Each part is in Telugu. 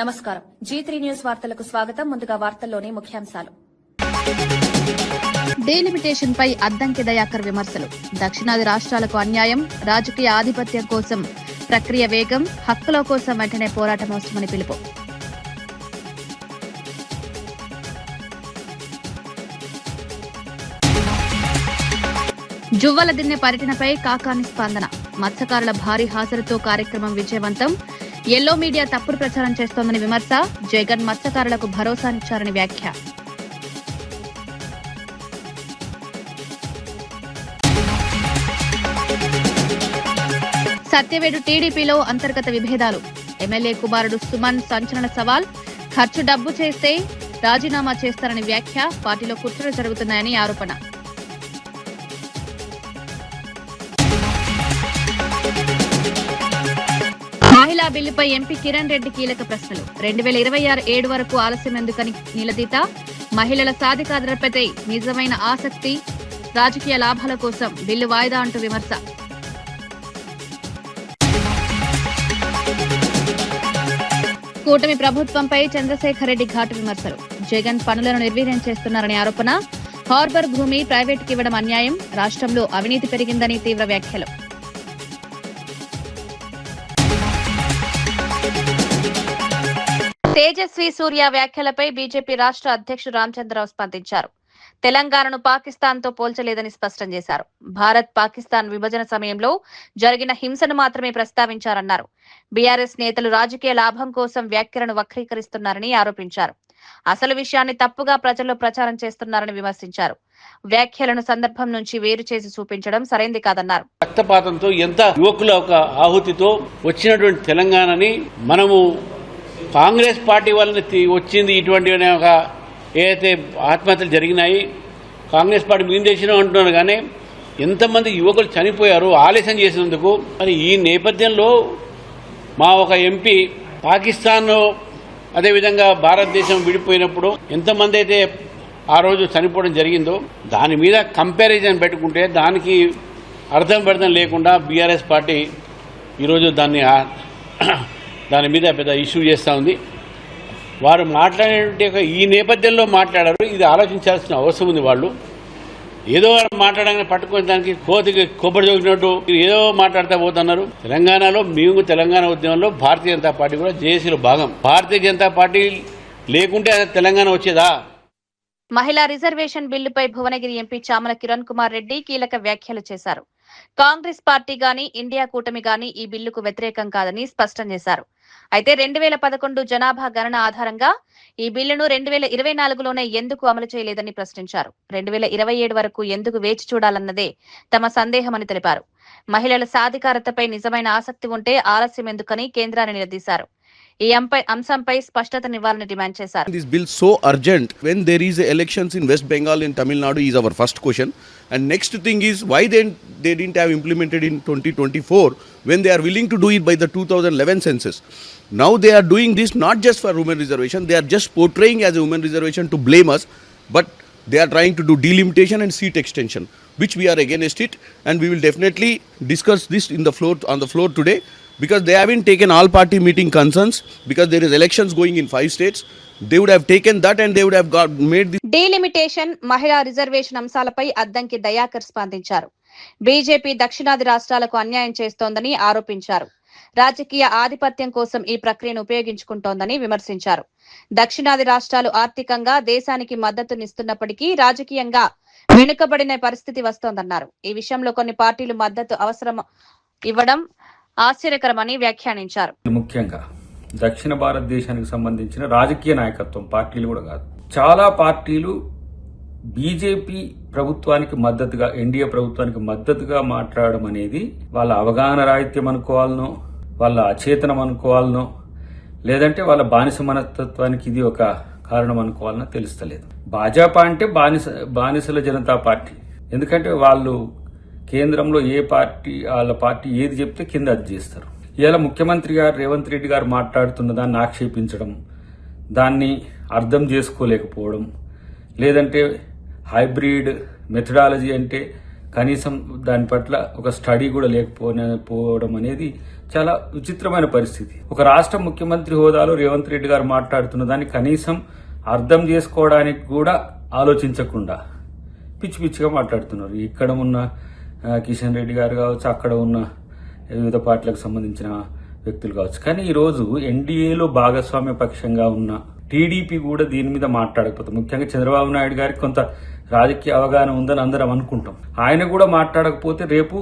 నమస్కారం. G3 న్యూస్ వార్తలకు స్వాగతం. ముందుగా వార్తల్లోని ముఖ్యాంశాలు. డీలిమిటేషన్ పై అద్దంకి దయాకర్ విమర్శలు. దక్షిణాది రాష్ట్రాలకు అన్యాయం, రాజకీయ ఆధిపత్యం కోసం ప్రక్రియ వేగం, హక్కుల కోసం వెంటనే పోరాటం అవసరమని పిలుపు. జువ్వల దిన్నె పర్యటనపై కాకాని స్పందన. మత్స్యకారుల భారీ హాజరుతో కార్యక్రమం విజయవంతం. ఎల్లో మీడియా తప్పుడు ప్రచారం చేస్తోందని విమర్శ. జగన్ మత్స్యకారులకు భరోసానిచ్చారని వ్యాఖ్య. సత్యవేడు టీడీపీలో అంతర్గత విభేదాలు. ఎమ్మెల్యే కుమారుడు సుమన్ సంచలన సవాల్. ఖర్చు డబ్బు చేస్తే రాజీనామా చేస్తారని వ్యాఖ్య. పార్టీలో కుట్రలు జరుగుతున్నాయని ఆరోపణ. మహిళా బిల్లుపై ఎంపీ కిరణ్ రెడ్డి కీలక ప్రశ్నలు. 2026 వరకు ఆలస్యం ఎందుకని నిలదీత. మహిళల సాధికారతపై నిజమైన ఆసక్తి, రాజకీయ లాభాల కోసం బిల్లు వాయిదా అంటూ విమర్శ. కూటమి ప్రభుత్వంపై చంద్రశేఖర్ రెడ్డి ఘాటు విమర్శలు. జగన్ పనులను నిర్వీర్యం చేస్తున్నారని ఆరోపణ. హార్బర్ భూమి ప్రైవేటుకి ఇవ్వడం అన్యాయం, రాష్ట్రంలో అవినీతి పెరిగిందని తీవ్ర వ్యాఖ్యలు. తేజస్వి సూర్య వ్యాఖ్యలపై బీజేపీ రాష్ట్ర అధ్యక్షుడు రామచంద్రరావు స్పందించారు. తెలంగాణను పాకిస్తాన్తో పోల్చలేదని స్పష్టం చేశారు. భారత్ పాకిస్తాన్ విభజన సమయంలో జరిగిన హింసను మాత్రమే ప్రస్తావించారన్నారు. బీఆర్ఎస్ నేతలు రాజకీయ లాభం కోసం వ్యాఖ్యలను వక్రీకరిస్తున్నారని ఆరోపించారు. అసలు విషయాన్ని తప్పుగా ప్రజల్లో ప్రచారం చేస్తున్నారని విమర్శించారు. వ్యాఖ్యలను సందర్భం నుంచి వేరు చేసి చూపించడం సరైంది కాదన్నారు. రక్తపాతంతో ఎంత యువకుల ఒక ఆహుతితో వచ్చినటువంటి తెలంగాణని మనము కాంగ్రెస్ పార్టీ వాళ్ళని వచ్చింది ఇటువంటి ఒక ఏదైతే ఆత్మహత్యలు జరిగినాయి కాంగ్రెస్ పార్టీ మేము చేసినా అంటున్నారు. కానీ ఎంతమంది యువకులు చనిపోయారు ఆలస్యం చేసినందుకు. మరి ఈ నేపథ్యంలో మా ఒక ఎంపీ పాకిస్తాన్ అదేవిధంగా భారతదేశం విడిపోయినప్పుడు ఎంతమంది అయితే ఆ రోజు చనిపోవడం జరిగిందో దాని మీద కంపారిజన్ పెట్టుకుంటే దానికి అర్థం పర్థం లేకుండా బీఆర్ఎస్ పార్టీ ఈరోజు దాని మీద పెద్ద ఇష్యూ చేస్తూ ఉంది. వారు మాట్లాడే ఈ నేపథ్యంలో మాట్లాడారు. ఇది ఆలోచించాల్సిన అవసరం ఉంది. వాళ్ళు ఏదో మాట్లాడగానే పట్టుకుని దానికి కోతికి కొబ్బరి జోకినట్టు ఏదో మాట్లాడుతూ పోతున్నారు. తెలంగాణలో మేము తెలంగాణ ఉద్యమంలో భారతీయ జనతా పార్టీ కూడా జేఏసీలో భాగం. భారతీయ జనతా పార్టీ లేకుంటే తెలంగాణ వచ్చేదా? మహిళా రిజర్వేషన్ బిల్లుపై భువనగిరి ఎంపీ చామల కిరణ్ కుమార్ రెడ్డి కీలక వ్యాఖ్యలు చేశారు. కాంగ్రెస్ పార్టీ గాని ఇండియా కూటమి గాని ఈ బిల్లుకు వ్యతిరేకం కాదని స్పష్టం చేశారు. అయితే 2011 జనాభా గణన ఆధారంగా ఈ బిల్లును 2024లోనే ఎందుకు అమలు చేయలేదని ప్రశ్నించారు. 2027 వరకు ఎందుకు వేచి చూడాలన్నదే తమ సందేహమని తెలిపారు. మహిళల సాధికారతపై నిజమైన ఆసక్తి ఉంటే ఆలస్యం ఎందుకని కేంద్రాన్ని నిలదీశారు. ఈ అంశంపై స్పష్టతనివ్వాలని డిమాండ్ చేశారు. This bill so urgent when there is elections in West Bengal and Tamil Nadu is our first question. And next thing is why then they didn't have implemented in 2024 when they are willing to do it by the 2011 census. Now they are doing this not just for women reservation, they are just portraying as a women reservation to blame us, but they are trying to do delimitation and seat extension, which we are against it, and we will definitely discuss this on the floor today, because they haven't taken all party meeting concerns, because there is elections going in 5 states. They would have taken that and they would have made this. Delimitation, మహిళా రిజర్వేషన్ అంశాలపై అద్దంకి దయాకర్ స్పందించారు. బీజేపీ దక్షిణాది రాష్ట్రాలకు అన్యాయం చేస్తోందని ఆరోపించారు. రాజకీయ ఆధిపత్యం కోసం ఈ ప్రక్రియను ఉపయోగించుకుంటోందని విమర్శించారు. దక్షిణాది రాష్ట్రాలు ఆర్థికంగా దేశానికి మద్దతునిస్తున్నప్పటికీ రాజకీయంగా వెనుకబడిన పరిస్థితి వస్తోందన్నారు. ఈ విషయంలో కొన్ని పార్టీలు మద్దతు అవసరం ఇవ్వడం ఆశ్చర్యకరమని వ్యాఖ్యానించారు. ముఖ్యంగా దక్షిణ భారతదేశానికి సంబంధించిన రాజకీయ నాయకత్వం పార్టీలు కూడా కాదు, చాలా పార్టీలు బీజేపీ ప్రభుత్వానికి మద్దతుగా, ఎన్డీఏ ప్రభుత్వానికి మద్దతుగా మాట్లాడడం అనేది వాళ్ళ అవగాహన రాహిత్యం అనుకోవాలనో, వాళ్ళ అచేతనం అనుకోవాలనో, లేదంటే వాళ్ళ బానిస మనస్తత్వానికి ఇది ఒక కారణం అనుకోవాలనో తెలుస్తలేదు. భాజపా అంటే బానిసల జనతా పార్టీ. ఎందుకంటే వాళ్ళు కేంద్రంలో ఏ పార్టీ, వాళ్ళ పార్టీ ఏది చెప్తే కింద అది చేస్తారు. ఇలా ముఖ్యమంత్రి గారు రేవంత్ రెడ్డి గారు మాట్లాడుతున్న దాన్ని ఆక్షేపించడం, దాన్ని అర్థం చేసుకోలేకపోవడం, లేదంటే హైబ్రిడ్ మెథడాలజీ అంటే కనీసం దాని పట్ల ఒక స్టడీ కూడా లేకపోవడం అనేది చాలా విచిత్రమైన పరిస్థితి. ఒక రాష్ట్ర ముఖ్యమంత్రి హోదాలో రేవంత్ రెడ్డి గారు మాట్లాడుతున్న దాన్ని కనీసం అర్థం చేసుకోవడానికి కూడా ఆలోచించకుండా పిచ్చి పిచ్చిగా మాట్లాడుతున్నారు. ఇక్కడ ఉన్న కిషన్ రెడ్డి గారు కావచ్చు, అక్కడ ఉన్న వివిధ పార్టీలకు సంబంధించిన వ్యక్తులు కావచ్చు. కానీ ఈరోజు ఎన్డీఏలో భాగస్వామ్య పక్షంగా ఉన్న టీడీపీ కూడా దీని మీద మాట్లాడకపోతే, ముఖ్యంగా చంద్రబాబు నాయుడు గారికి కొంత రాజకీయ అవగాహన ఉందని అందరం అనుకుంటాం, ఆయన కూడా మాట్లాడకపోతే రేపు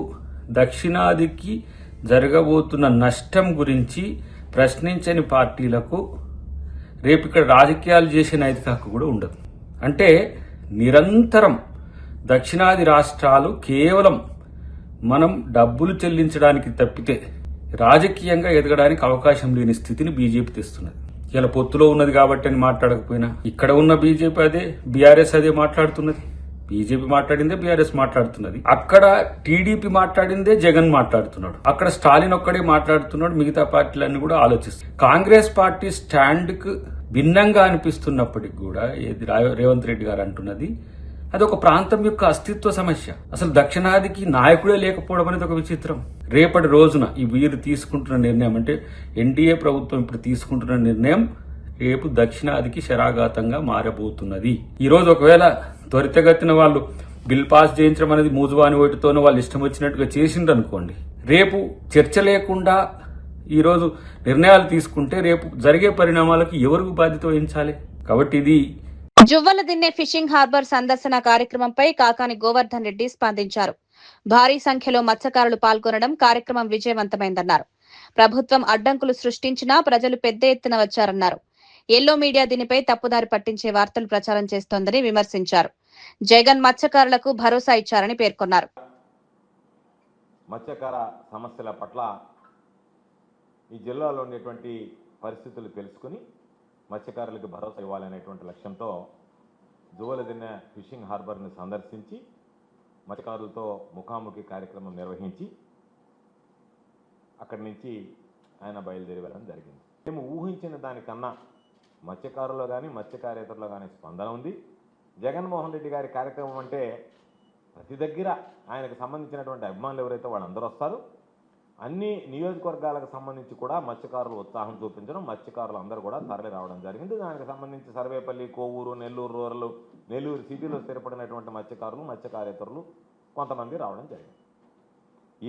దక్షిణాదికి జరగబోతున్న నష్టం గురించి ప్రశ్నించని పార్టీలకు రేపు ఇక్కడ రాజకీయాలు చేసే నైతిక హక్కు కూడా ఉండదు. అంటే నిరంతరం దక్షిణాది రాష్ట్రాలు కేవలం మనం డబ్బులు చెల్లించడానికి తప్పితే రాజకీయంగా ఎదగడానికి అవకాశం లేని స్థితిని బీజేపీ తెస్తున్నది. ఇలా పొత్తులో ఉన్నది కాబట్టి అని మాట్లాడకపోయినా ఇక్కడ ఉన్న బీజేపీ అదే, బీఆర్ఎస్ అదే మాట్లాడుతున్నది. బీజేపీ మాట్లాడిందే బీఆర్ఎస్ మాట్లాడుతున్నది. అక్కడ టీడీపీ మాట్లాడిందే జగన్ మాట్లాడుతున్నాడు. అక్కడ స్టాలిన్ ఒక్కడే మాట్లాడుతున్నాడు. మిగతా పార్టీలన్నీ కూడా ఆలోచిస్తాయి. కాంగ్రెస్ పార్టీ స్టాండ్ కు భిన్నంగా అనిపిస్తున్నప్పటికీ కూడా రేవంత్ రెడ్డి గారు అంటున్నది అది ఒక ప్రాంతం యొక్క అస్తిత్వ సమస్య. అసలు దక్షిణాదికి నాయకుడే లేకపోవడం అనేది ఒక విచిత్రం. రేపటి రోజున ఈ వీరు తీసుకుంటున్న నిర్ణయం, అంటే ఎన్డీఏ ప్రభుత్వం ఇప్పుడు తీసుకుంటున్న నిర్ణయం రేపు దక్షిణాదికి శరాఘాతంగా మారబోతున్నది. ఈ రోజు ఒకవేళ త్వరితగతిన వాళ్ళు బిల్ పాస్ చేయించడం అనేది మూజువాని ఓటుతోనూ వాళ్ళు ఇష్టం వచ్చినట్టుగా చేసిండ్రు అనుకోండి, రేపు చర్చ లేకుండా ఈ రోజు నిర్ణయాలు తీసుకుంటే రేపు జరిగే పరిణామాలకు ఎవరికి బాధ్యత వహించాలి? కాబట్టి ఇది జువ్వల దిన్నె ఫిషింగ్ హార్బర్ సందర్శన కార్యక్రమంపై కాకాని గోవర్ధన్ రెడ్డి స్పందించారు. భారీ సంఖ్యలో మత్స్యకారులు పాల్గొనడం కార్యక్రమం విజయవంతమైందన్నారు. ప్రభుత్వం అడ్డంకులు సృష్టించినా ప్రజలు పెద్ద ఎత్తున వచ్చారన్నారు. ఎల్లో మీడియా దీనిపై తప్పుదారి పట్టించే వార్తలు ప్రచారం చేస్తోందని విమర్శించారు. జగన్ మత్స్యకారులకు భరోసా ఇచ్చారని పేర్కొన్నారు. మత్స్యకార సమస్యల పట్ల ఈ జిల్లాలో ఉండేటువంటి పరిస్థితులు తెలుసుకుని మత్స్యకారులకు భరోసా ఇవ్వాలనేటువంటి లక్ష్యంతో జువ్వల దిన్నె ఫిషింగ్ హార్బర్ని సందర్శించి మత్స్యకారులతో ముఖాముఖి కార్యక్రమం నిర్వహించి అక్కడి నుంచి ఆయన బయలుదేరి వెళ్ళడం జరిగింది. మేము ఊహించిన దానికన్నా మత్స్యకారుల్లో కానీ మత్స్యకారేతరులో కానీ స్పందన ఉంది. జగన్మోహన్ రెడ్డి గారి కార్యక్రమం అంటే ప్రతి దగ్గర ఆయనకు సంబంధించినటువంటి అభిమానులు ఎవరైతే వాళ్ళందరూ వస్తారు. అన్ని నియోజకవర్గాలకు సంబంధించి కూడా మత్స్యకారులు ఉత్సాహం చూపించడం, మత్స్యకారులు అందరూ కూడా తరలి రావడం జరిగింది. దానికి సంబంధించి సర్వేపల్లి, కోవూరు, నెల్లూరు రూరల్, నెల్లూరు సిటీలో స్థిరపడినటువంటి మత్స్యకారులు, మత్స్యకారేతరులు కొంతమంది రావడం జరిగింది.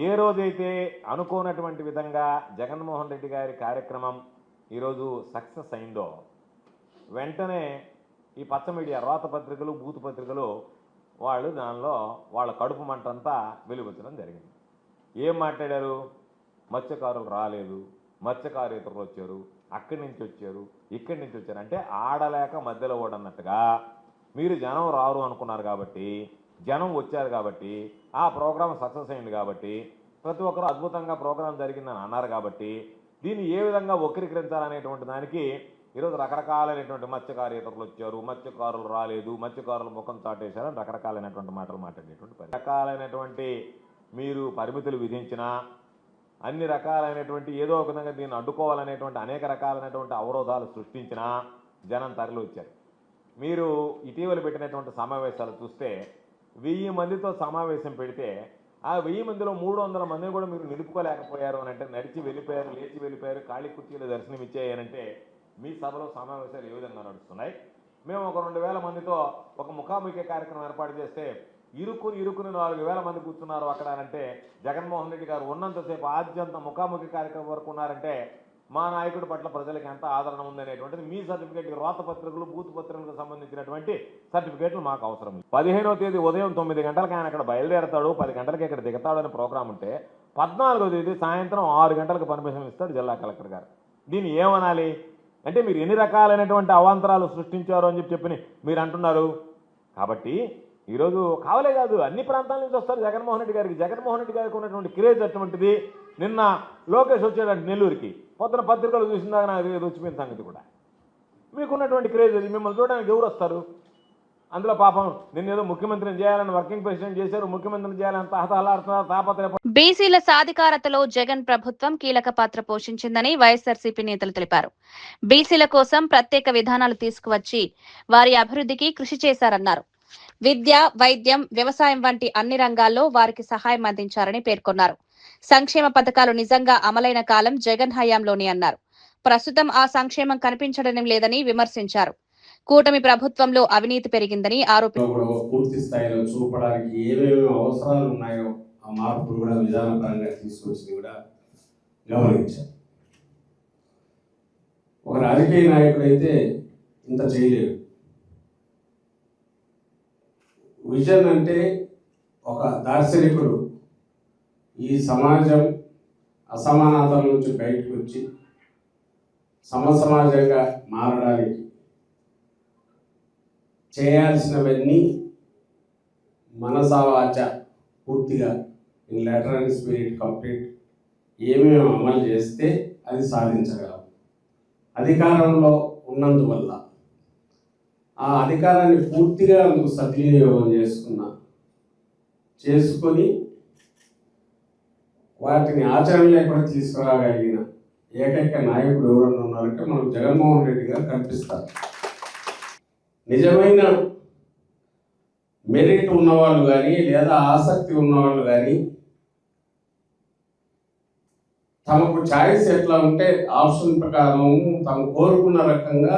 ఏ రోజైతే అనుకోనటువంటి విధంగా జగన్మోహన్ రెడ్డి గారి కార్యక్రమం ఈరోజు సక్సెస్ అయిందో వెంటనే ఈ పచ్చ మీడియా, రోత పత్రికలు, బూతు పత్రికలు వాళ్ళు దానిలో వాళ్ళ కడుపు మంటంతా వెలువచ్చడం జరిగింది. ఏం మాట్లాడారు? మత్స్యకారులు రాలేదు, మత్స్యకారేతరులు వచ్చారు, అక్కడి నుంచి వచ్చారు, ఇక్కడి నుంచి వచ్చారు అంటే ఆడలేక మధ్యలో ఓడన్నట్టుగా మీరు జనం రారు అనుకున్నారు కాబట్టి, జనం వచ్చారు కాబట్టి, ఆ ప్రోగ్రాం సక్సెస్ అయింది కాబట్టి, ప్రతి ఒక్కరూ అద్భుతంగా ప్రోగ్రాం జరిగిందని అన్నారు కాబట్టి దీన్ని ఏ విధంగా వక్రీకరించాలనేటువంటి దానికి ఈరోజు రకరకాలైనటువంటి మత్స్యకారేతరులు వచ్చారు, మత్స్యకారులు రాలేదు, మత్స్యకారులు ముఖం చాటేశారని రకరకాలైనటువంటి మాటలు మాట్లాడేటువంటి రకాలైనటువంటి మీరు పరిమితులు విధించినా, అన్ని రకాలైనటువంటి ఏదో ఒక విధంగా దీన్ని అడ్డుకోవాలనేటువంటి అనేక రకాలైనటువంటి అవరోధాలు సృష్టించినా జనం తరలి వచ్చారు. మీరు ఇటీవల పెట్టినటువంటి సమావేశాలు చూస్తే 1000 మందితో సమావేశం పెడితే ఆ 1000 మందిలో 300 మందిని కూడా మీరు నిలుపుకోలేకపోయారు అని అంటే, నడిచి వెళ్ళిపోయారు, లేచి వెళ్ళిపోయారు, ఖాళీ కుర్చీలు దర్శనం ఇచ్చాయనంటే మీ సభలో సమావేశాలు ఏ విధంగా నడుస్తున్నాయి? మేము ఒక 2000 మందితో ఒక ముఖాముఖి కార్యక్రమం ఏర్పాటు చేస్తే ఇరుక్కుని 4000 మంది కూర్చున్నారు అక్కడ అంటే, జగన్మోహన్ రెడ్డి గారు ఉన్నంతసేపు ఆద్యంత ముఖాముఖి కార్యక్రమం వరకు ఉన్నారంటే మా నాయకుడి పట్ల ప్రజలకు ఎంత ఆదరణ ఉందనేటువంటిది మీ సర్టిఫికేట్, రోత పత్రికలు, బూత్ పత్రికలకు సంబంధించినటువంటి సర్టిఫికేట్లు మాకు అవసరం. 15వ తేదీ ఉదయం 9 గంటలకు ఆయన అక్కడ బయలుదేరతాడు, 10 గంటలకి ఇక్కడ దిగుతాడు అనే ప్రోగ్రాం ఉంటే 14వ తేదీ సాయంత్రం 6 గంటలకు పర్మిషన్ ఇస్తాడు జిల్లా కలెక్టర్ గారు. దీన్ని ఏమనాలి? అంటే మీరు ఎన్ని రకాలైనటువంటి అవాంతరాలు సృష్టించారు అని చెప్పి మీరు అంటున్నారు. కాబట్టి ఈరోజు కావలే కాదు, అన్ని ప్రాంతాల నుంచి వస్తారు జగన్మోహన్ రెడ్డి గారికి. జగన్మోహన్ రెడ్డి గారికి ఉన్నటువంటి క్రేజ్ అటువంటిది. నిన్న లోకేష్ వచ్చాడంటే నెల్లూరుకి, పొద్దున పత్రికలు చూసిందాక నాకు వచ్చిపోయిన సంగతి కూడా. మీకున్నటువంటి క్రేజ్ అది. మిమ్మల్ని చూడడానికి ఎవరు వస్తారు? అందులో పాపం నిన్నేదో ముఖ్యమంత్రిని చేయాలని వర్కింగ్ ప్రెసిడెంట్ చేశారు, ముఖ్యమంత్రిని చేయాలని తహతహలాడుతున్నారు, తాపత్రయ. బీసీల సాధికారతలో జగన్ ప్రభుత్వం కీలక పాత్ర పోషించిందని వైఎస్ఆర్సీపీ నేతలు తెలిపారు. బీసీల కోసం ప్రత్యేక విధానాలు తీసుకువచ్చి వారి అభివృద్ధికి కృషి చేశారన్నారు. విద్య, వైద్యం, వ్యవసాయం వంటి అన్ని రంగాల్లో వారికి సహాయం అందించారని పేర్కొన్నారు. సంక్షేమ పథకాలు నిజంగా అమలైన కాలం జగన్ హయాంలోని అన్నారు. ప్రస్తుతం ఆ సంక్షేమం కనిపించడం లేదని విమర్శించారు. కూటమి ప్రభుత్వంలో అవినీతి పెరిగిందని ఆరోపించారు. కూడా పూర్తి స్థాయిలో చూపడానికి ఏమేమి అవసరాలు ఉన్నాయో ఆ మార్పులు కూడా విధానపరంగా తీసుకొచ్చింది కూడా గమనించారు. ఒక రాజకీయ నాయకుడైతే ఇంత చేయలేడు. విజన్ అంటే ఒక దార్శనికుడు ఈ సమాజం అసమానతల నుంచి బయటకు వచ్చి సమసమాజంగా మారడానికి చేయాల్సినవన్నీ మనసావాచ పూర్తిగా in letter and spirit complete ఏమేమి అమలు చేస్తే అది సాధించగలం. అధికారంలో ఉన్నందువల్ల ఆ అధికారాన్ని పూర్తిగా అందుకు సద్వినియోగం చేసుకొని వాటిని ఆచరణలో కూడా తీసుకురాగలిగిన ఏకైక నాయకుడు ఎవరన్నా ఉన్నారంటే మనకు జగన్మోహన్ రెడ్డి గారు కనిపిస్తారు. నిజమైన మెరిట్ ఉన్నవాళ్ళు కానీ లేదా ఆసక్తి ఉన్నవాళ్ళు కానీ తమకు ఛాయిస్ ఎట్లా ఉంటే ఆప్షన్ ప్రకారం తాము కోరుకున్న రకంగా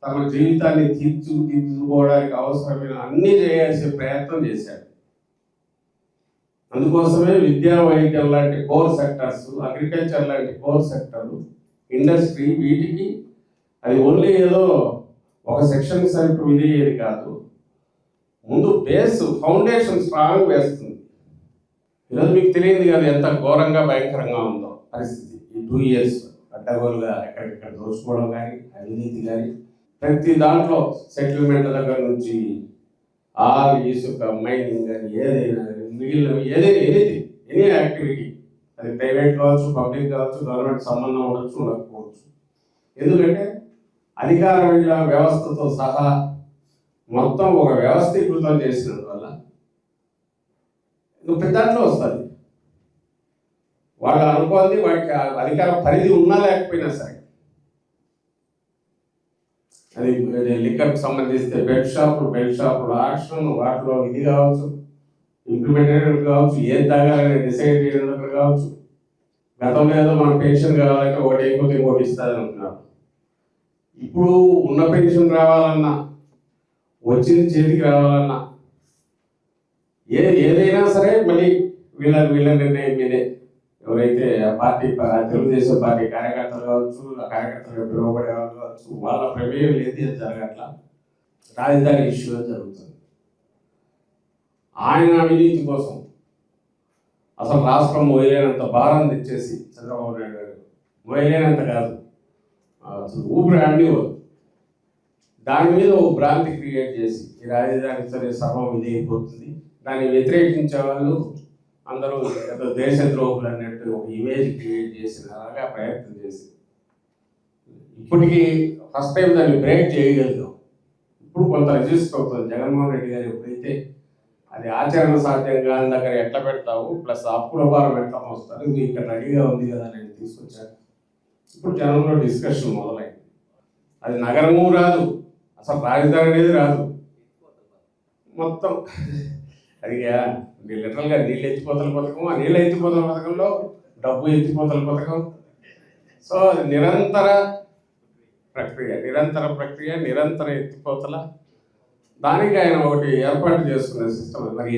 తమ జీవితాన్ని తీర్చుకోవడానికి అవసరమైన అన్ని చేయాల్సిన ప్రయత్నం చేశారు. అందుకోసమే విద్యా, వైద్యం లాంటి కోర్ సెక్టర్స్, అగ్రికల్చర్ లాంటి కోర్ సెక్టర్లు, ఇండస్ట్రీ, వీటికి అది ఓన్లీ ఏదో ఒక సెక్షన్ సరిగ్గా విధేయేది కాదు. ముందు బేస్ ఫౌండేషన్ స్ట్రాంగ్ వేస్తుంది. ఈరోజు మీకు తెలియదు కదా ఎంత ఘోరంగా భయంకరంగా ఉందో పరిస్థితి. ఈ 2 years అడ్డగోలుగా ఎక్కడిక్కడ దోచుకోవడం కానీ, అవినీతి కానీ, ప్రతి దాంట్లో సెటిల్మెంట్ దగ్గర నుంచి ఆల్ ఇసుక మైనింగ్ కానీ ఏదైనా మిగిలిన ఎనీ యాక్టివిటీ, అది ప్రైవేట్ కావచ్చు, పబ్లిక్ కావచ్చు, గవర్నమెంట్ సంబంధం ఉండొచ్చు, ఉండకపోవచ్చు. ఎందుకంటే అధికార వ్యవస్థతో సహా మొత్తం ఒక వ్యవస్థీకృతం చేసినందువల్ల ఇది పెద్దాంట్లో వస్తుంది. వాళ్ళు అనుకోవాలి వాటికి అధికార పరిధి ఉన్నా లేకపోయినా సరే. అది లిక్కర్కి సంబంధిస్తే బెల్ట్ షాపులు ఆక్షన్, వాటిలో ఇది కావచ్చు, ఇంప్లిమెంటేషన్ కావచ్చు, ఏం తాగాలని డిసైడ్ చేయడం కావచ్చు. గతంలో ఏదో మన పెన్షన్ కావాలంటే ఒకటి అయిపోతే ఇంకోటి ఇస్తుందని అంటున్నారు. ఇప్పుడు ఉన్న పెన్షన్ రావాలన్నా, వచ్చింది చేతికి రావాలన్నా, ఏదైనా సరే మళ్ళీ వీళ్ళ నిర్ణయం మీదే. ఎవరైతే పార్టీ తెలుగుదేశం పార్టీ కార్యకర్తలు కావచ్చు, ఆ కార్యకర్తలు పిలువబడే వాళ్ళు కావచ్చు, వాళ్ళ ప్రమేయం లేదు, అది జరగట్లా. రాజధాని ఇష్యూ జరుగుతుంది. ఆయన అవినీతి కోసం అసలు రాష్ట్రం మోయలేనంత భారం తెచ్చేసి చంద్రబాబు నాయుడు గారు, మోయలేనంత కాదు అసలు ఊపిరి ఆడినివ్వదు. దాని మీద ఒక భ్రాంతి క్రియేట్ చేసి ఈ రాజధాని సరే సర్వం ఇదైపోతుంది, దాన్ని వ్యతిరేకించే వాళ్ళు అందరూ ఏదో దేశద్రోహులు అన్నట్టు ఒక ఇమేజ్ క్రియేట్ చేసినలాగా ప్రయత్నం చేసి ఇప్పటికీ ఫస్ట్ టైం దాన్ని బ్రేక్ చేయగలిగాం. ఇప్పుడు కొంత రిజిస్టర్ అవుతుంది. జగన్మోహన్ రెడ్డి గారు ఎప్పుడైతే అది ఆచరణ సాధ్యం కాని దగ్గర ఎట్లా పెడతావు, ప్లస్ అప్పుల భారం ఎట్లా వస్తారు, ఇది ఇక్కడ రెడీగా ఉంది కదా నేను తీసుకొచ్చాను. ఇప్పుడు జనంలో డిస్కషన్ మొదలైంది. అది నగరము రాదు, అసలు రాజధాని అనేది రాదు, మొత్తం అది లిటరల్గా నీళ్ళు ఎత్తిపోతల పథకం, ఆ నీళ్ళ ఎత్తిపోతల పథకంలో డబ్బు ఎత్తిపోతల పథకం. సో అది నిరంతర ప్రక్రియ, నిరంతర ఎత్తిపోతల. దానికి ఆయన ఒకటి ఏర్పాటు చేసుకునే సిస్టమ్. మరి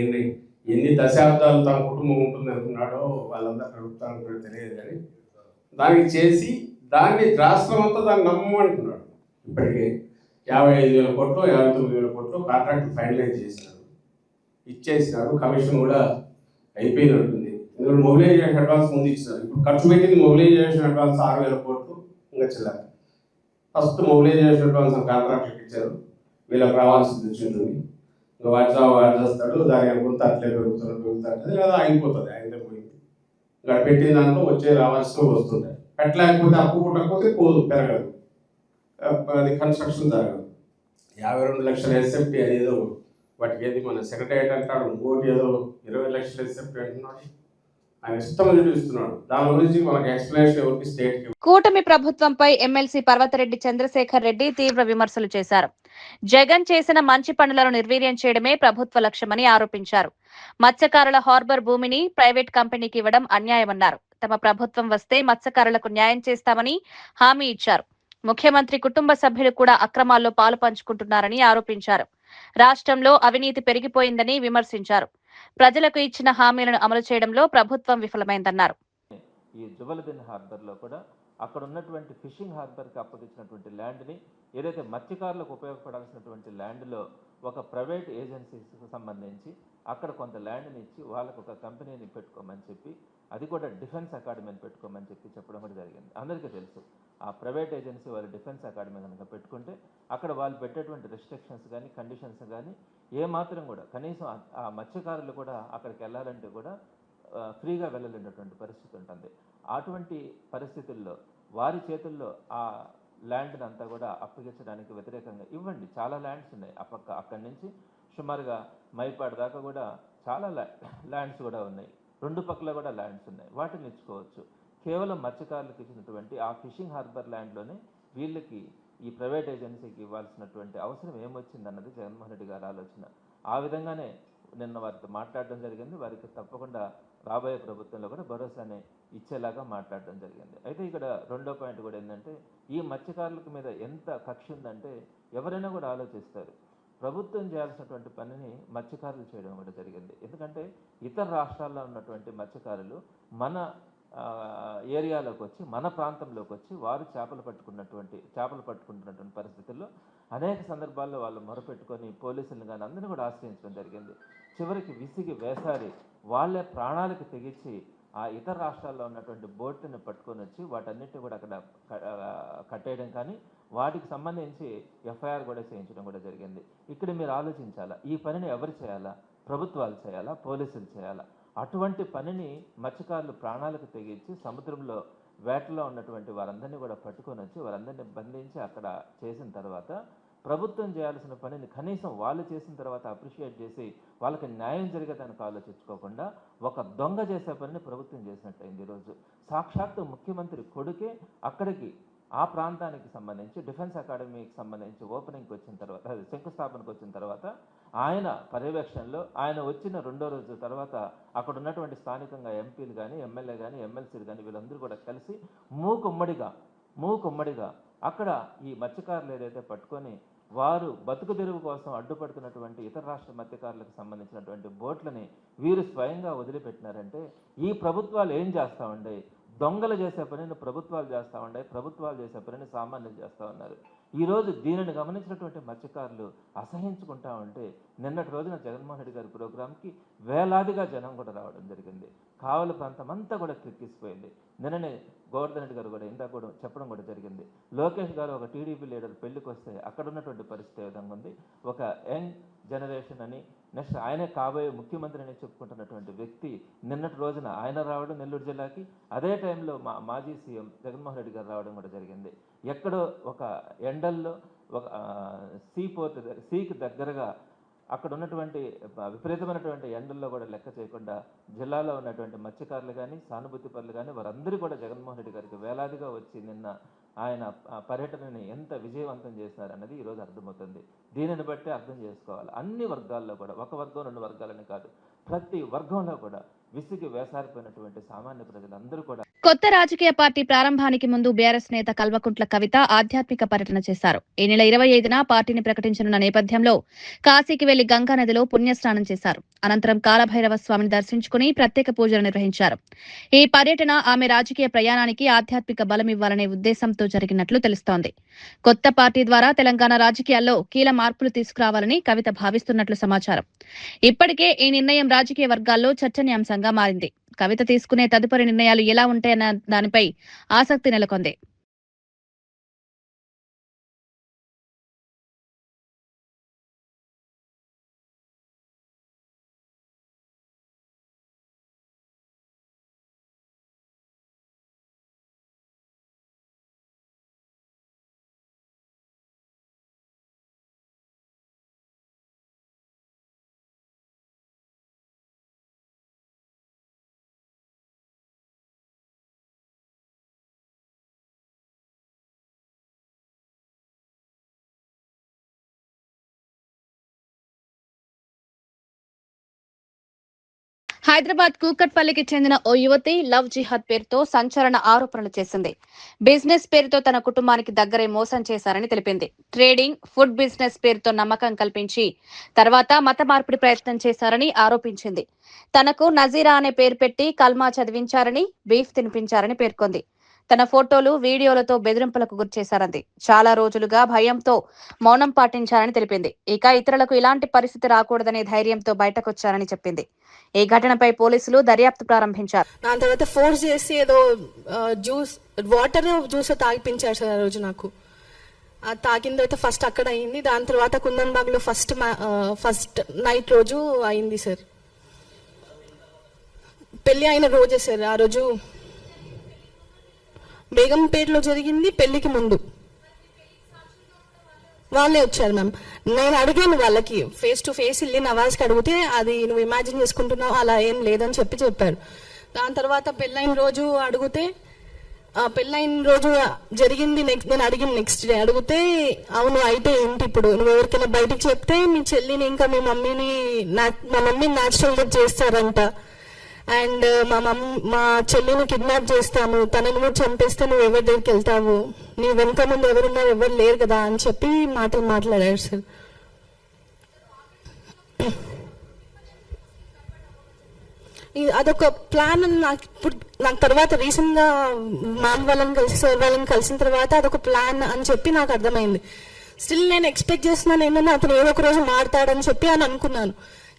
ఎన్ని దశాబ్దాలు తన కుటుంబం ఉంటుంది అనుకున్నాడో వాళ్ళందరూ అడుగుతాను కూడా తెలియదు. కానీ దానికి చేసి దాన్ని రాష్ట్రం అంతా దాన్ని నమ్మమంటున్నాడు. ఇప్పటికే 55,000 కోట్లు 59,000 కోట్లు కాంట్రాక్ట్ ఫైనలైజ్ చేసినాడు, ఇచ్చేసినాడు. కమిషన్ కూడా అయిపోయినట్టుంది. ఇందులో మొబిలైజేషన్ అడ్వాన్స్ ముందు ఇచ్చినారు. ఇప్పుడు ఖర్చు పెట్టింది మొబిలైజేషన్ అడ్వాన్స్ 6,000 కోట్లు ఇంకా చిల్లర. ఫస్ట్ మొబిలైజేషన్ అడ్వాన్స్ కాంట్రాక్ట్కి ఇచ్చారు, వీళ్ళకి రావాల్సింది వచ్చింటుంది. ఇంకా వాడు చేస్తాడు, దాని కొంత అట్లే పెరుగుతుంది, లేదా ఆగిపోతుంది. ఆయన పోయింది ఇక్కడ పెట్టిన దాంట్లో రావాల్సినవి వస్తుంటాయి. పెట్టలేకపోతే అప్పు పుట్టకపోతే పోదు, పెరగదు, అది కన్స్ట్రక్షన్ జరగదు. 52 లక్షల ఎస్ఎఫ్టీ అదేదో వాటికి ఏది మన సెక్రటరియట్ అంటాడు, ఇంకోటి ఏదో 20 లక్షల ఎస్ఎఫ్టీ అంటున్నాడు. ఆయన ఇష్టం ఇస్తున్నాడు. దాని గురించి మనకి ఎక్స్ప్లెనేషన్ ఎవరికి స్టేట్కి కూటమి ప్రభుత్వంపై ఎమ్మెల్సీ పర్వతరెడ్డి చంద్రశేఖర్ రెడ్డి తీవ్ర విమర్శలు చేశారు. జగన్ చేసిన మంచి పనులను నిర్వీర్యం చేయడమే ప్రభుత్వ లక్ష్యమని ఆరోపించారు. మత్స్యకారుల హార్బర్ భూమిని ప్రైవేట్ కంపెనీకి ఇవ్వడం అన్యాయమన్నారు. తమ ప్రభుత్వం వస్తే మత్స్యకారులకు న్యాయం చేస్తామని హామీ ఇచ్చారు. ముఖ్యమంత్రి కుటుంబ సభ్యులు కూడా అక్రమాల్లో పాలు పంచుకుంటున్నారని ఆరోపించారు. రాష్ట్రంలో అవినీతి పెరిగిపోయిందని విమర్శించారు. ప్రజలకు ఇచ్చిన హామీలను అమలు చేయడంలో ప్రభుత్వం విఫలమైందన్నారు. ఈ జువలదిన్ హార్బర్లో కూడా అక్కడ ఉన్నటువంటి ఫిషింగ్ హార్బర్కి అప్పగించినటువంటి ల్యాండ్ని ఏదైతే మత్స్యకారులకు ఉపయోగపడాల్సినటువంటి ల్యాండ్లో ఒక ప్రైవేట్ ఏజెన్సీకి సంబంధించి అక్కడ కొంత ల్యాండ్ని ఇచ్చి వాళ్ళకు ఒక కంపెనీని పెట్టుకోమని చెప్పి, అది కూడా డిఫెన్స్ అకాడమీని పెట్టుకోమని చెప్పి చెప్పడం కూడా జరిగింది. అందరికీ తెలుసు ఆ ప్రైవేట్ ఏజెన్సీ వాళ్ళు డిఫెన్స్ అకాడమీ కనుక పెట్టుకుంటే అక్కడ వాళ్ళు పెట్టేటువంటి రెస్ట్రిక్షన్స్ కానీ కండిషన్స్ కానీ ఏమాత్రం కూడా కనీసం ఆ మత్స్యకారులు కూడా అక్కడికి వెళ్ళాలంటే కూడా ఫ్రీగా వెళ్ళలేనటువంటి పరిస్థితి ఉంటుంది. అటువంటి పరిస్థితుల్లో వారి చేతుల్లో ఆ ల్యాండ్ని అంతా కూడా అప్పగించడానికి వ్యతిరేకంగా ఇవ్వండి. చాలా ల్యాండ్స్ ఉన్నాయి అక్కడి నుంచి సుమారుగా మైపాడు దాకా కూడా చాలా ల్యాండ్స్ కూడా ఉన్నాయి. రెండు పక్కల కూడా ల్యాండ్స్ ఉన్నాయి, వాటిని ఇచ్చుకోవచ్చు. కేవలం మత్స్యకారులకు ఇచ్చినటువంటి ఆ ఫిషింగ్ హార్బర్ ల్యాండ్లోనే వీళ్ళకి ఈ ప్రైవేట్ ఏజెన్సీకి ఇవ్వాల్సినటువంటి అవసరం ఏమొచ్చిందన్నది జగన్మోహన్ రెడ్డి గారి ఆలోచన. ఆ విధంగానే నిన్న వారితో మాట్లాడడం జరిగింది. వారికి తప్పకుండా రాబోయే ప్రభుత్వంలో కూడా భరోసానే ఇచ్చేలాగా మాట్లాడడం జరిగింది. అయితే ఇక్కడ రెండో పాయింట్ కూడా ఏంటంటే, ఈ మత్స్యకారుల మీద ఎంత కక్ష ఉందంటే ఎవరైనా కూడా ఆలోచిస్తారు. ప్రభుత్వం చేయాల్సినటువంటి పనిని మత్స్యకారులు చేయడం కూడా జరిగింది. ఎందుకంటే ఇతర రాష్ట్రాల్లో ఉన్నటువంటి మత్స్యకారులు మన ఏరియాలోకి వచ్చి, మన ప్రాంతంలోకి వచ్చి వారు చేపలు పట్టుకుంటున్నటువంటి పరిస్థితుల్లో అనేక సందర్భాల్లో వాళ్ళు మొరపెట్టుకొని పోలీసులను కానీ అందరినీ కూడా ఆశ్రయించడం జరిగింది. చివరికి విసిగి వేసారి వాళ్ళే ప్రాణాలకు తెగించి ఆ ఇతర రాష్ట్రాల్లో ఉన్నటువంటి బోట్ని పట్టుకొని వచ్చి వాటన్నిటిని కూడా అక్కడ కట్టేయడం కానీ వాటికి సంబంధించి ఎఫ్ఐఆర్ కూడా చేయించడం కూడా జరిగింది. ఇక్కడ మీరు ఆలోచించాలా, ఈ పనిని ఎవరు చేయాలా? ప్రభుత్వాలు చేయాలా? పోలీసులు చేయాలా? అటువంటి పనిని మత్స్యకారులు ప్రాణాలకు తెగించి సముద్రంలో వేటలో ఉన్నటువంటి వారందరినీ కూడా పట్టుకొని వచ్చి వారందరినీ బంధించి అక్కడ చేసిన తర్వాత ప్రభుత్వం చేయాల్సిన పనిని కనీసం వాళ్ళు చేసిన తర్వాత అప్రిషియేట్ చేసి వాళ్ళకి న్యాయం జరిగేదానికి ఆలోచించుకోకుండా ఒక దొంగ చేసే పనిని ప్రభుత్వం చేసినట్టయింది. ఈరోజు సాక్షాత్తు ముఖ్యమంత్రి కొడుకే అక్కడికి ఆ ప్రాంతానికి సంబంధించి డిఫెన్స్ అకాడమీకి సంబంధించి ఓపెనింగ్కి వచ్చిన తర్వాత, శంకుస్థాపనకు వచ్చిన తర్వాత ఆయన పర్యవేక్షణలో ఆయన వచ్చిన రెండో రోజు తర్వాత అక్కడ ఉన్నటువంటి స్థానికంగా ఎంపీలు కానీ ఎమ్మెల్యే కానీ ఎమ్మెల్సీలు కానీ వీళ్ళందరూ కూడా కలిసి మూకుమ్మడిగా అక్కడ ఈ మత్స్యకారులు ఏదైతే పట్టుకొని వారు బతుకు తెరువు కోసం అడ్డుపడుతున్నటువంటి ఇతర రాష్ట్ర మత్స్యకారులకు సంబంధించినటువంటి బోట్లని వీరు స్వయంగా వదిలిపెట్టినారంటే ఈ ప్రభుత్వాలు ఏం చేస్తూ ఉండే? దొంగలు చేసే పనిని ప్రభుత్వాలు చేస్తూ ఉండే, ప్రభుత్వాలు చేసే పనిని సామాన్యులు చేస్తూ ఉన్నారు. ఈరోజు దీనిని గమనించినటువంటి మత్స్యకారులు అసహించుకుంటా ఉంటే నిన్నటి రోజున జగన్మోహన్ రెడ్డి గారి ప్రోగ్రాంకి వేలాదిగా జనం కూడా రావడం జరిగింది. కావలి ప్రాంతం అంతా కూడా క్లిక్కిసిపోయింది. నిన్ననే గోవర్ధన్ రెడ్డి గారు కూడా ఇందాక కూడా చెప్పడం కూడా జరిగింది. లోకేష్ గారు ఒక టీడీపీ లీడర్ పెళ్లికి వస్తే అక్కడ ఉన్నటువంటి పరిస్థితి ఏ విధంగా ఉంది? ఒక యంగ్ జనరేషన్ అని, నెక్స్ట్ ఆయనే కాబోయే ముఖ్యమంత్రి అని చెప్పుకుంటున్నటువంటి వ్యక్తి నిన్నటి రోజున ఆయన రావడం నెల్లూరు జిల్లాకి, అదే టైంలో మాజీ సీఎం జగన్మోహన్ రెడ్డి గారు రావడం కూడా జరిగింది. ఎక్కడో ఒక ఎండల్లో ఒక సీకి దగ్గరగా అక్కడ ఉన్నటువంటి విపరీతమైనటువంటి ఎండల్లో కూడా లెక్క చేయకుండా జిల్లాలో ఉన్నటువంటి మత్స్యకారులు కానీ సానుభూతి పరులు కానీ వారందరూ కూడా జగన్మోహన్ రెడ్డి గారికి వేలాదిగా వచ్చి నిన్న ఆయన పర్యటనని ఎంత విజయవంతం చేసినారన్నది ఈరోజు అర్థమవుతుంది. దీనిని బట్టి అర్థం చేసుకోవాలి, అన్ని వర్గాల్లో కూడా, ఒక వర్గం రెండు వర్గాలని కాదు, ప్రతి వర్గంలో కూడా విసిగి వేసారిపోయినటువంటి సామాన్య ప్రజలందరూ కూడా. కొత్త రాజకీయ పార్టీ ప్రారంభానికి ముందు బీఆర్ఎస్ నేత కల్వకుంట్ల కవిత ఆధ్యాత్మిక పర్యటన చేశారు. ఈ నెల 25న పార్టీని ప్రకటించనున్న నేపథ్యంలో కాశీకి వెళ్లి గంగానదిలో పుణ్యస్నానం చేశారు. అనంతరం కాలభైరవ స్వామిని దర్శించుకుని ప్రత్యేక పూజలు నిర్వహించారు. ఈ పర్యటన ఆమె రాజకీయ ప్రయాణానికి ఆధ్యాత్మిక బలమివ్వాలనే ఉద్దేశంతో జరిగినట్లు తెలుస్తోంది. కొత్త పార్టీ ద్వారా తెలంగాణ రాజకీయాల్లో కీల మార్పులు తీసుకురావాలని కవిత భావిస్తున్నట్లు సమాచారం. ఇప్పటికే ఈ నిర్ణయం రాజకీయ వర్గాల్లో చర్చనీయాంశంగా మారింది. కవిత తీసుకునే తదుపరి నిర్ణయాలు ఎలా ఉంటాయన్న దానిపై ఆసక్తి నెలకొంది. హైదరాబాద్ కూకట్పల్లికి చెందిన ఓ యువతి లవ్ జిహాద్ పేరుతో సంచలన ఆరోపణలు చేసింది. బిజినెస్ పేరుతో తన కుటుంబానికి దగ్గరే మోసం చేశారని తెలిపింది. ట్రేడింగ్, ఫుడ్ బిజినెస్ పేరుతో నమ్మకం కల్పించి తర్వాత మత మార్పిడి ప్రయత్నం చేశారని ఆరోపించింది. తనకు నజీరా అనే పేరు పెట్టి కల్మా చదివించారని, బీఫ్ తినిపించారని పేర్కొంది. తన ఫోటోలు, వీడియోలతో బెదిరింపులకు గురిచేశారంది. చాలా రోజులుగా భయంతో మౌనం పాటించారని తెలిపింది. ఇక ఇతరులకు ఇలాంటి పరిస్థితి రాకూడదనే ధైర్యంతో బయటకొచ్చారని చెప్పింది. ఈ ఘటనపై పోలీసులు దర్యాప్తు ప్రారంభించారు. దాని తర్వాత ఫోర్స్ చేసి ఏదో వాటర్ జ్యూస్ తాగిపించారు సార్ ఆ రోజు నాకు. అది తాగిన తర్వాత ఫస్ట్ అక్కడ అయింది. దాని తర్వాత కుందన్బాగ్ లో ఫస్ట్ నైట్ రోజు అయింది సార్. పెళ్లి అయిన రోజే సార్. ఆ రోజు బేగంపేటలో జరిగింది. పెళ్లికి ముందు వాళ్ళే వచ్చారు మ్యామ్. నేను అడిగాను వాళ్ళకి, ఫేస్ టు ఫేస్ వెళ్ళి నవాజ్కి అడిగితే అది నువ్వు ఇమాజిన్ చేసుకుంటున్నావు, అలా ఏం లేదని చెప్పారు. దాని తర్వాత పెళ్ళైన రోజు అడిగితే, పెళ్ళైన రోజు జరిగింది నేను అడిగిన నెక్స్ట్ డే అడిగితే, అవును అయితే ఏంటి ఇప్పుడు నువ్వు ఎవరికైనా బయటికి చెప్తే మీ చెల్లిని ఇంకా మీ మమ్మీని మా మమ్మీని న్యాచురల్గా చేస్తారంట, అండ్ మా చెల్లిని కిడ్నాప్ చేస్తాము, తనని కూడా చంపేస్తే నువ్వు ఎవరి దగ్గరికి వెళ్తావు, నీ వెనక ముందు ఎవరున్నారు, ఎవరు లేరు కదా అని చెప్పి మాట్లాడారు సార్. అదొక ప్లాన్ నాకు తర్వాత రీసెంట్ గా మ్యామ్ వాళ్ళని కలిసి సార్ వాళ్ళని కలిసిన తర్వాత అదొక ప్లాన్ అని చెప్పి నాకు అర్థమైంది. స్టిల్ నేను ఎక్స్పెక్ట్ చేస్తున్నాను ఏంటంటే అతను ఏదో ఒక రోజు మారుతాడని చెప్పి అని అనుకున్నాను.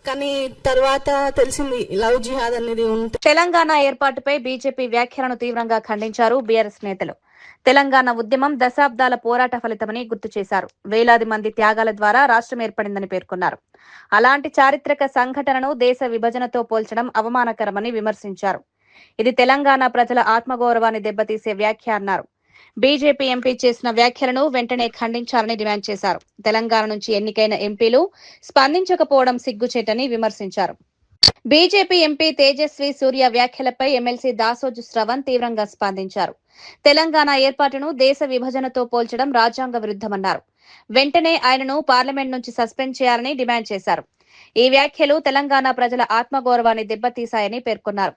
కానీ తర్వాత తెలిసింది లవ్ జిహాద్ అనేది ఉంటుంది. తెలంగాణ ఏర్పాటుపై బీజేపీ వ్యాఖ్యలను తీవ్రంగా ఖండించారు బీఆర్ఎస్ నేతలు. తెలంగాణ ఉద్యమం దశాబ్దాల పోరాట ఫలితమని గుర్తు చేశారు. వేలాది మంది త్యాగాల ద్వారా రాష్ట్రం ఏర్పడిందని పేర్కొన్నారు. అలాంటి చారిత్రక సంఘటనను దేశ విభజనతో పోల్చడం అవమానకరమని విమర్శించారు. ఇది తెలంగాణ ప్రజల ఆత్మగౌరవాన్ని దెబ్బతీసే వ్యాఖ్య అన్నారు. బీజేపీ ఎంపీ చేసిన వ్యాఖ్యలను వెంటనే ఖండించాలని డిమాండ్ చేశారు. తెలంగాణ నుంచి ఎన్నికైన ఎంపీలు స్పందించకపోవడం సిగ్గుచేటని విమర్శించారు. బీజేపీ ఎంపీ తేజస్వి సూర్య వ్యాఖ్యలపై ఎమ్మెల్సీ దాసోజు శ్రవణ్ తీవ్రంగా స్పందించారు. తెలంగాణ ఏర్పాటును దేశ విభజనతో పోల్చడం రాజ్యాంగ విరుద్ధమన్నారు. వెంటనే ఆయనను పార్లమెంట్ నుంచి సస్పెండ్ చేయాలని డిమాండ్ చేశారు. ఈ వ్యాఖ్యలు తెలంగాణ ప్రజల ఆత్మగౌరవాన్ని దెబ్బతీశాయని పేర్కొన్నారు.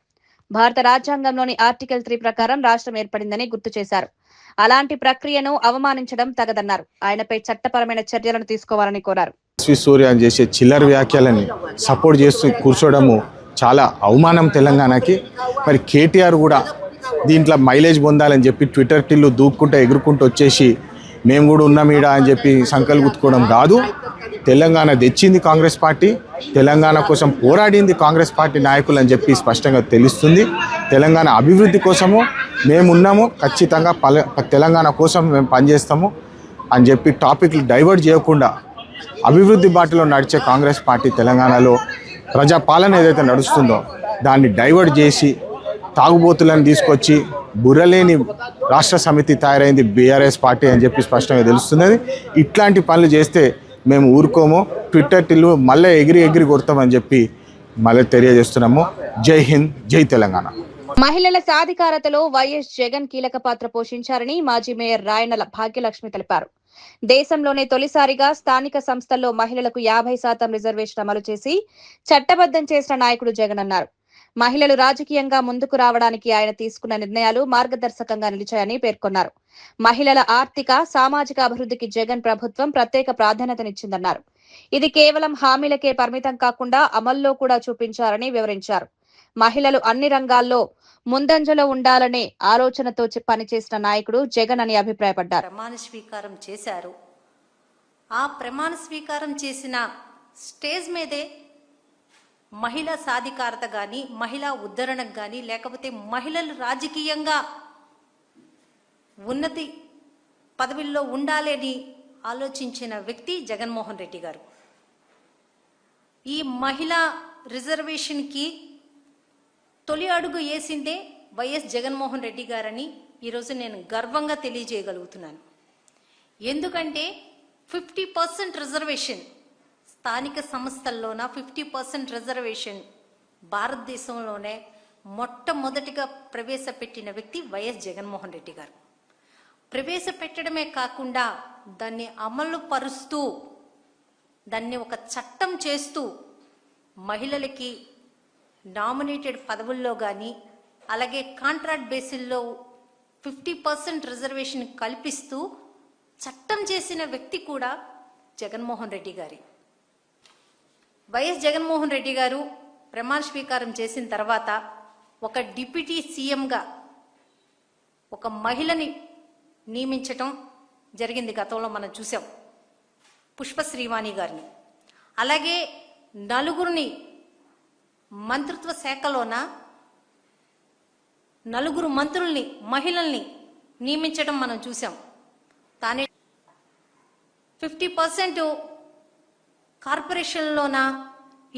భారత రాజ్యాంగంలోని ఆర్టికల్ 3 ప్రకారం రాష్ట్రం ఏర్పడిందని గుర్తు చేశారు. అలాంటి ప్రక్రియను అవమానించడం తగదన్నారు. ఆయనపై చట్టపరమైన చర్యలను తీసుకోవాలని కోరారు. సూర్య చేసే చిల్లర వ్యాఖ్యలని సపోర్ట్ చేస్తూ కూర్చోవడము చాలా అవమానం తెలంగాణకి. మరి కేటీఆర్ కూడా దీంట్లో మైలేజ్ పొందాలని చెప్పి ట్విట్టర్ టిల్లు దూక్కుంటూ ఎగురుకుంటూ వచ్చేసి మేము కూడా ఉన్నామీడ అని చెప్పి సంకలు గుర్తుకోవడం కాదు. తెలంగాణ తెచ్చింది కాంగ్రెస్ పార్టీ, తెలంగాణ కోసం పోరాడింది కాంగ్రెస్ పార్టీ నాయకులు అని చెప్పి స్పష్టంగా తెలుస్తుంది. తెలంగాణ అభివృద్ధి కోసము మేమున్నాము, ఖచ్చితంగా తెలంగాణ కోసం మేము పనిచేస్తాము అని చెప్పి టాపిక్లు డైవర్ట్ చేయకుండా అభివృద్ధి బాటలో నడిచే కాంగ్రెస్ పార్టీ తెలంగాణలో ప్రజాపాలన ఏదైతే నడుస్తుందో దాన్ని డైవర్ట్ చేసి తాగుబోతులను తీసుకొచ్చి బుర్రలేని రాష్ట్ర సమితి తయారైంది బీఆర్ఎస్ పార్టీ అని చెప్పి స్పష్టంగా తెలుస్తున్నది. ఇట్లాంటి పనులు చేస్తే మేము ఊరుకోము, ట్విట్టర్ టిల్లు మళ్ళీ ఎగిరి కొడతామని చెప్పి మళ్ళీ తెలియజేస్తున్నాము. జై హింద్, జై తెలంగాణ. మహిళల సాధికారతలో వైఎస్ జగన్ కీలక పాత్ర పోషించారని మాజీ మేయర్ రాయనల భాగ్యలక్ష్మి తెలిపారు. దేశంలోనే తొలిసారిగా స్థానిక సంస్థల్లో మహిళలకు 50% రిజర్వేషన్ అమలు చేసి చట్టబద్ధం చేసిన నాయకుడు జగన్ అన్నారు. మహిళలు రాజకీయంగా ముందుకు రావడానికి ఆయన తీసుకున్న నిర్ణయాలు మార్గదర్శకంగా నిలిచాయని పేర్కొన్నారు. మహిళల ఆర్థిక, సామాజిక అభివృద్ధికి జగన్ ప్రభుత్వం ప్రత్యేక ప్రాధాన్యతనిచ్చిందన్నారు. ఇది కేవలం హామీలకే పరిమితం కాకుండా అమల్లో కూడా చూపించారని వివరించారు. మహిళలు అన్ని రంగాల్లో ముందంజలో ఉండాలనే ఆలోచనతో పనిచేసిన నాయకుడు జగన్ అని అభిప్రాయపడ్డారు. ప్రమాణ స్వీకారం చేశారు. ఆ ప్రమాణ స్వీకారం చేసిన స్టేజ్ మీదే మహిళా సాధికారత కానీ, మహిళా ఉద్ధరణకు కానీ, లేకపోతే మహిళలు రాజకీయంగా ఉన్నతి పదవుల్లో ఉండాలని ఆలోచించిన వ్యక్తి జగన్మోహన్ రెడ్డి గారు. ఈ మహిళా రిజర్వేషన్కి తొలి అడుగు వేసిందే వైఎస్ జగన్మోహన్ రెడ్డి గారని ఈరోజు నేను గర్వంగా తెలియజేయగలుగుతున్నాను. ఎందుకంటే 50% రిజర్వేషన్ స్థానిక సంస్థల్లోన 50% రిజర్వేషన్ భారతదేశంలోనే మొట్టమొదటిగా ప్రవేశపెట్టిన వ్యక్తి వైఎస్ జగన్మోహన్ రెడ్డి గారు. ప్రవేశపెట్టడమే కాకుండా దాన్ని అమలు పరుస్తూ, దాన్ని ఒక చట్టం చేస్తూ మహిళలకి నామినేటెడ్ పదవుల్లో కానీ అలాగే కాంట్రాక్ట్ బేసిల్లో 50% రిజర్వేషన్ కల్పిస్తూ చట్టం చేసిన వ్యక్తి కూడా జగన్మోహన్ రెడ్డి గారి. వైఎస్ జగన్మోహన్ రెడ్డి గారు ప్రమాణ స్వీకారం చేసిన తర్వాత ఒక డిప్యూటీ సీఎంగా ఒక మహిళని నియమించటం జరిగింది. గతంలో మనం చూసాం పుష్ప శ్రీవాణి గారిని. అలాగే నలుగురిని మంత్రిత్వ శాఖలోన నలుగురు మంత్రుల్ని మహిళల్ని నియమించడం మనం చూసాం. తానే 50% కార్పొరేషన్లోన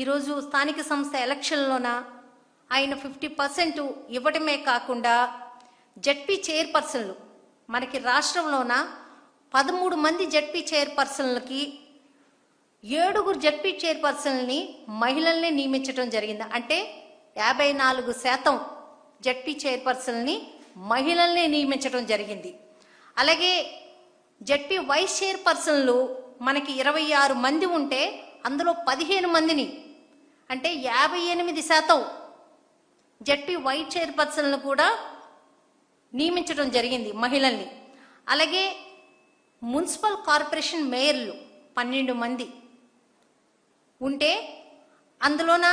ఈరోజు స్థానిక సంస్థ ఎలక్షన్లోన ఆయన 50% ఇవ్వడమే కాకుండా జడ్పీ చైర్పర్సన్లు మనకి రాష్ట్రంలోన 13 మంది జడ్పీ చైర్పర్సన్లకి 7 జడ్పీ చైర్పర్సన్ని మహిళల్ని నియమించడం జరిగింది. అంటే 54% జడ్పీ చైర్పర్సన్ని మహిళల్ని నియమించడం జరిగింది. అలాగే జడ్పీ వైస్ చైర్పర్సన్లు మనకి 26 మంది ఉంటే అందులో 15 మందిని అంటే 58% జడ్పీ వైస్ చైర్పర్సన్లు కూడా నియమించడం జరిగింది మహిళల్ని. అలాగే మున్సిపల్ కార్పొరేషన్ మేయర్లు 12 మంది ఉంటే అందులోన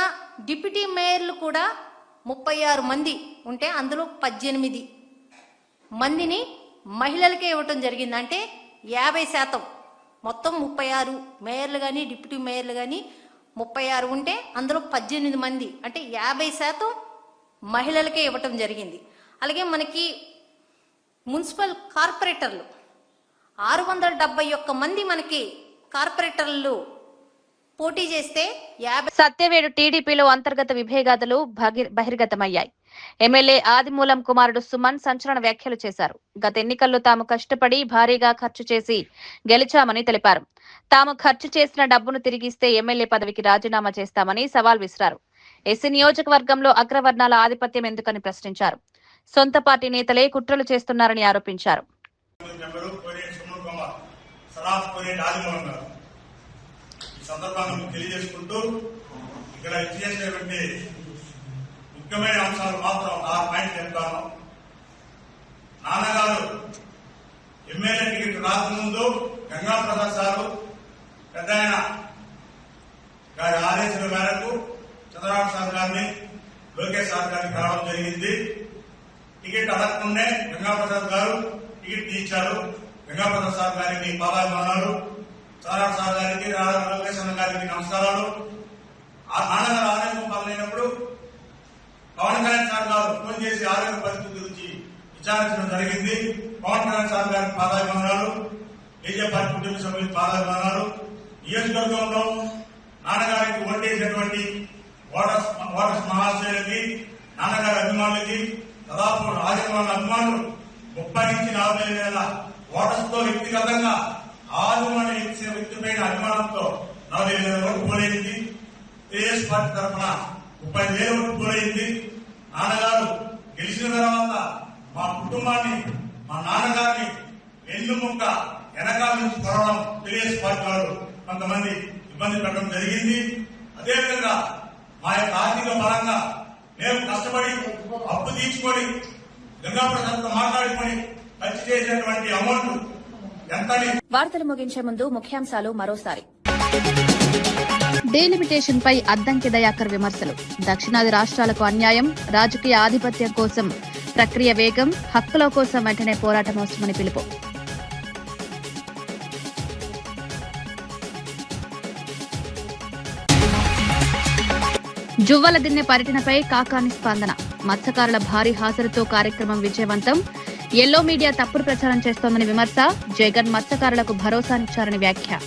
డిప్యూటీ మేయర్లు కూడా 36 మంది ఉంటే అందులో 18 మందిని మహిళలకే ఇవ్వటం జరిగింది. అంటే 50%. మొత్తం 36 మేయర్లు కానీ డిప్యూటీ మేయర్లు కానీ 36 ఉంటే అందులో 18 మంది అంటే 50% మహిళలకే ఇవ్వటం జరిగింది. అలాగే మనకి మున్సిపల్ కార్పొరేటర్లు 671 మంది మనకి కార్పొరేటర్లు పోటీ చేస్తే 50. సత్యవేడు టీడీపీలో అంతర్గత విభేదాలు బహిర్గతమయ్యాయి. ఎమ్మెల్యే ఆదిమూలం కుమారుడు సుమన్ సంచలన వ్యాఖ్యలు చేశారు. గత ఎన్నికల్లో తాము కష్టపడి భారీగా ఖర్చు చేసి గెలిచామని తెలిపారు. తాము ఖర్చు చేసిన డబ్బును తిరిగిస్తే ఎమ్మెల్యే పదవికి రాజీనామా చేస్తామని సవాల్ విసిరారు. ఎస్సీ నియోజకవర్గంలో అగ్రవర్ణాల ఆధిపత్యం ఎందుకని ప్రశ్నించారు. సొంత పార్టీ నేతలే కుట్రలు చేస్తున్నారని ఆరోపించారు. ఇక్కడ ఇచ్చేసేటువంటి ముఖ్యమైన అంశాలు మాత్రం 6 పాయింట్ చెప్తాను. నాన్నగారు ఎమ్మెల్యే టికెట్ రాకముందు గంగాప్రసాద్ సారు పెద్ద ఆయన గారి ఆదేశాల మేరకు చంద్రబాబు సార్ గారిని లోకేష్ సార్ గారిని రావడం జరిగింది. టికెట్ అడగకుండే గంగాప్రసాద్ గారు టికెట్ తీర్చారు. గంగాప్రసాద్ సార్ గారికి పాదాభివందనాలు, చంద్రబాబు సార్ గారికి లోకేష్ గారికి నమస్కారాలు. ఆ నాన్నగారు ఆరోగ్యం పాలైనప్పుడు పవన్ కళ్యాణ్ సార్ గారు ఫోన్ చేసి ఆరోగ్య పరిస్థితి గురించి విచారించడం జరిగింది. పవన్ కళ్యాణ్ సార్ గారికి పాదాభివందనాలు, బీజేపీ పార్టీ కుటుంబ సభ్యులకు పాదాభివందనాలు. నియోజకవర్గంలో నాన్నగారికి ఓటేసినటువంటి ఓటర్స్ మహాశయులకి, నాన్నగారి అభిమానులకి, దాదాపు 6 అభిమానులు 30 నుంచి 40 వేల ఓటర్స్ తో వ్యక్తిగతంగా ఆదిమూలం ఇచ్చిన వ్యక్తిపైన అభిమానంతో 40 వేల ఓట్లు పోలైంది. టీఆర్ఎస్ పార్టీ తరఫున 30,000 ఓట్లు పోలైంది. నాన్నగారు గెలిచిన తర్వాత మా కుటుంబాన్ని, మా నాన్నగారిని వెన్నుముక్క వెనకాల నుంచి కొరవడం టీఆర్ఎస్ పార్టీ వాళ్ళు కొంతమంది ఇబ్బంది పెట్టడం జరిగింది. అదేవిధంగా మా యొక్క ఆర్థిక పరంగా మేము కష్టపడి అప్పు తీర్చుకొని గంగాప్రసాద్తో మాట్లాడుకొని ఖర్చు చేసినటువంటి అమౌంట్ ఎంతని. వార్తలు ముగించే ముందు ముఖ్యాంశాలు మరోసారి. డీలిమిటేషన్ పై అద్దంకి దయాకర్ విమర్శలు. దక్షిణాది రాష్ట్రాలకు అన్యాయం, రాజకీయ ఆధిపత్యం కోసం ప్రక్రియ వేగం, హక్కుల కోసం వెంటనే పోరాటం అవసరమని పిలుపు. జువ్వలదిన్నె పర్యటనపై కాకాని స్పందన. మత్స్యకారుల భారీ హాజరుతో కార్యక్రమం విజయవంతం. ఎల్లో మీడియా తప్పుడు ప్రచారం చేస్తోందని విమర్శ. జగన్ మత్స్యకారులకు భరోసానిచ్చారని వ్యాఖ్య.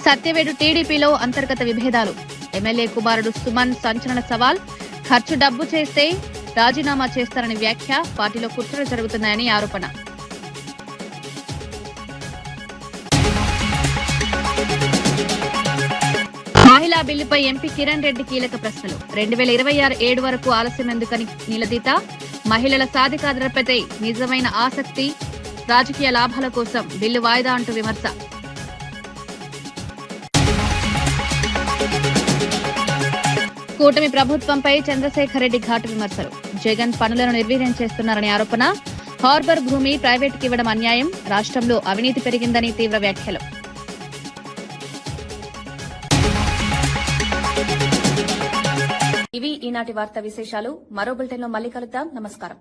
సత్యవేడు టీడీపీలో అంతర్గత విభేదాలు. ఎమ్మెల్యే కుమారుడు సుమన్ సంచలన సవాల్. ఖర్చు డబ్బు చేస్తే రాజీనామా చేస్తారని వ్యాఖ్య. పార్టీలో కుట్రలు జరుగుతున్నాయని ఆరోపణ. మహిళా బిల్లుపై ఎంపీ కిరణ్ రెడ్డి కీలక ప్రశ్నలు. 2026 వరకు ఆలస్యం ఎందుకని నిలదీత. మహిళల సాధికారతపై నిజమైన ఆసక్తి రాజకీయ లాభాల కోసం బిల్లు వాయిదా అంటూ విమర్శ. కూటమి ప్రభుత్వంపై చంద్రశేఖర్ రెడ్డి ఘాటు విమర్శలు. జగన్ పనులను నిర్వీర్యం చేస్తున్నారని ఆరోపణ. హార్బర్ భూమి ప్రైవేటుకి ఇవ్వడం అన్యాయం. రాష్ట్రంలో అవినీతి పెరిగిందని తీవ్ర వ్యాఖ్యలు. ఇవి ఈనాటి వార్తా విశేషాలు. మరో బులెటిన్లో మళ్ళీ కలుద్దాం. నమస్కారం.